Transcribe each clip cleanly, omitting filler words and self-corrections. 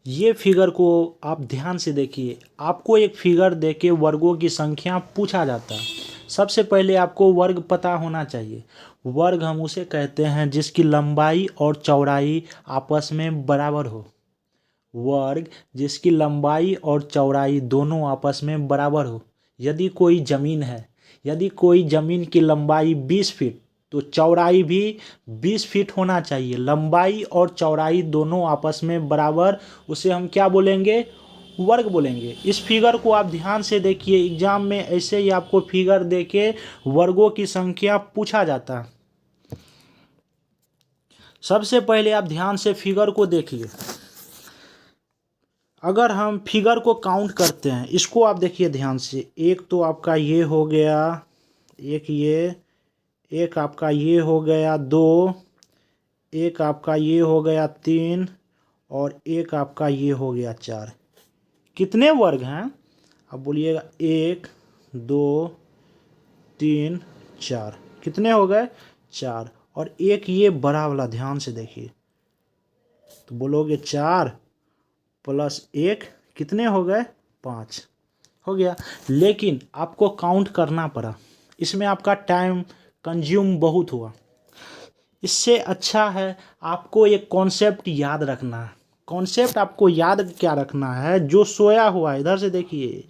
ये फिगर को आप ध्यान से देखिए। आपको एक फिगर देके वर्गों की संख्या पूछा जाता है। सबसे पहले आपको वर्ग पता होना चाहिए। वर्ग हम उसे कहते हैं जिसकी लंबाई और चौड़ाई आपस में बराबर हो। वर्ग जिसकी लंबाई और चौड़ाई दोनों आपस में बराबर हो। यदि कोई ज़मीन है, यदि कोई ज़मीन की लंबाई 20 फीट तो चौड़ाई भी 20 फीट होना चाहिए। लंबाई और चौड़ाई दोनों आपस में बराबर, उसे हम क्या बोलेंगे? वर्ग बोलेंगे। इस फिगर को आप ध्यान से देखिए। एग्जाम में ऐसे ही आपको फिगर देके वर्गों की संख्या पूछा जाता है। सबसे पहले आप ध्यान से फिगर को देखिए। अगर हम फिगर को काउंट करते हैं, इसको आप देखिए ध्यान से। एक तो आपका ये हो गया, एक आपका ये हो गया 2, एक आपका ये हो गया 3 और एक आपका ये हो गया 4। कितने वर्ग हैं? अब बोलिएगा 1 2 3 4। कितने हो गए? 4। और एक ये बड़ा वाला, ध्यान से देखिए। तो बोलोगे 4 प्लस 1 कितने हो गए? 5 हो गया। लेकिन आपको काउंट करना पड़ा, इसमें आपका टाइम कंज्यूम बहुत हुआ। इससे अच्छा है आपको एक कॉन्सेप्ट याद रखना है। कॉन्सेप्ट आपको याद क्या रखना है? जो सोया हुआ है, इधर से देखिए,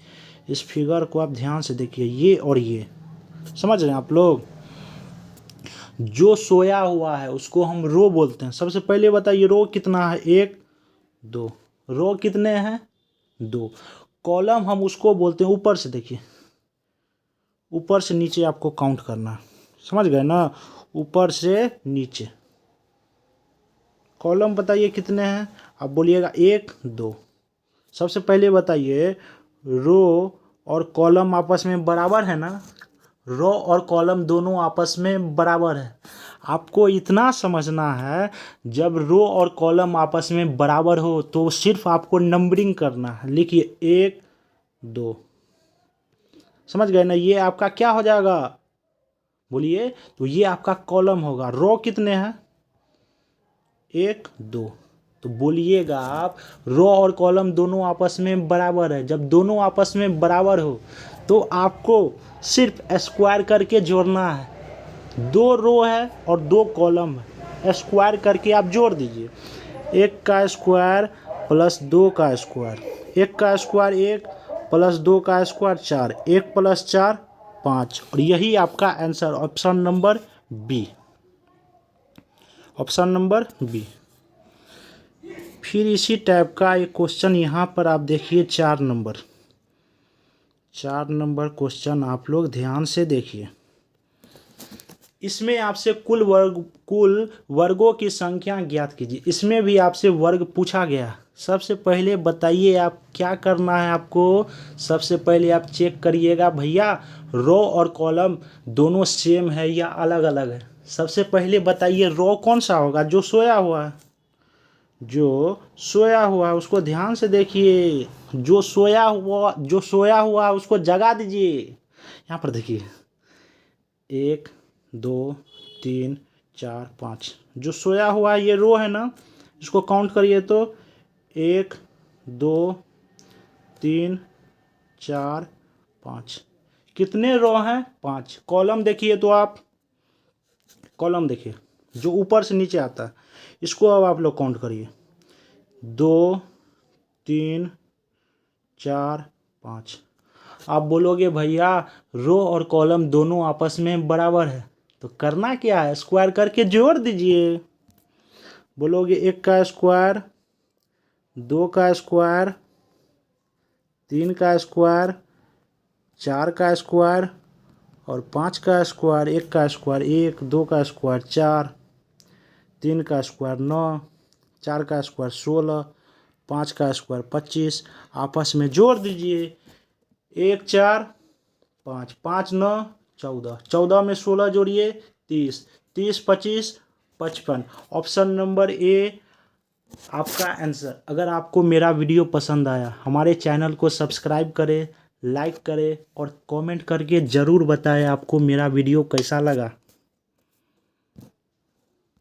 इस फिगर को आप ध्यान से देखिए। ये और ये समझ रहे हैं आप लोग? जो सोया हुआ है उसको हम रो बोलते हैं। सबसे पहले बताइए रो कितना है? 1 2। रो कितने हैं? 2। कॉलम हम उसको बोलते हैं, ऊपर से देखिए, ऊपर से नीचे आपको काउंट करना है। समझ गए ना? ऊपर से नीचे कॉलम बताइए कितने हैं? अब बोलिएगा 1 2। सबसे पहले बताइए, रो और कॉलम आपस में बराबर है ना? रो और कॉलम दोनों आपस में बराबर है। आपको इतना समझना है, जब रो और कॉलम आपस में बराबर हो तो सिर्फ आपको नंबरिंग करना है। लिखिए 1 2। समझ गए ना? ये आपका क्या हो जाएगा? बोलिए। तो ये आपका कॉलम होगा। रो कितने हैं? 1 2। तो बोलिएगा आप, रो और कॉलम दोनों आपस में बराबर है। जब दोनों आपस में बराबर हो तो आपको सिर्फ स्क्वायर करके जोड़ना है। 2 रो है और 2 कॉलम है, स्क्वायर करके आप जोड़ दीजिए। 1 का स्क्वायर प्लस 2 का स्क्वायर, 1 का स्क्वायर 1 प्लस 2 का स्क्वायर 4, 1 प्लस 4 5। और यही आपका answer, option number B. Option number B. फिर इसी टाइप का एक क्वेश्चन यहाँ पर आप देखिए, 4 नंबर। 4 नंबर क्वेश्चन आप लोग ध्यान से देखिए। इसमें आपसे कुल वर्गों की संख्या ज्ञात कीजिए। इसमें भी आपसे वर्ग पूछा गया। सबसे पहले बताइए आप क्या करना है आपको। सबसे पहले आप चेक करिएगा भैया, रो और कॉलम दोनों सेम है या अलग अलग है। सबसे पहले बताइए रो कौन सा होगा? जो सोया हुआ है। जो सोया हुआ है उसको ध्यान से देखिए। जो सोया हुआ है उसको जगा दीजिए। यहाँ पर देखिए 1 2 3 4 5। जो सोया हुआ है ये रो है ना? इसको काउंट करिए तो 1 2 3 4 5। कितने रो हैं? 5। कॉलम देखिए तो आप, कॉलम देखिए जो ऊपर से नीचे आता है, इसको अब आप लोग काउंट करिए। 2 3 4 5। आप बोलोगे भैया रो और कॉलम दोनों आपस में बराबर है, तो करना क्या है? स्क्वायर करके जोड़ दीजिए। बोलोगे 1 का स्क्वायर, 2 का स्क्वायर, 3 का स्क्वायर, 4 का स्क्वायर और 5 का स्क्वायर। 1 का स्क्वायर 1, 2 का स्क्वायर 4, 3 का स्क्वायर 9, 4 का स्क्वायर 16, 5 का स्क्वायर 25। आपस में जोड़ दीजिए। 1 4 5, 5 9 14, 14 में 16 जोड़िए 30, 30 25 55। ऑप्शन नंबर ए आपका आंसर। अगर आपको मेरा वीडियो पसंद आया, हमारे चैनल को सब्सक्राइब करें, लाइक करें और कमेंट करके ज़रूर बताएं आपको मेरा वीडियो कैसा लगा।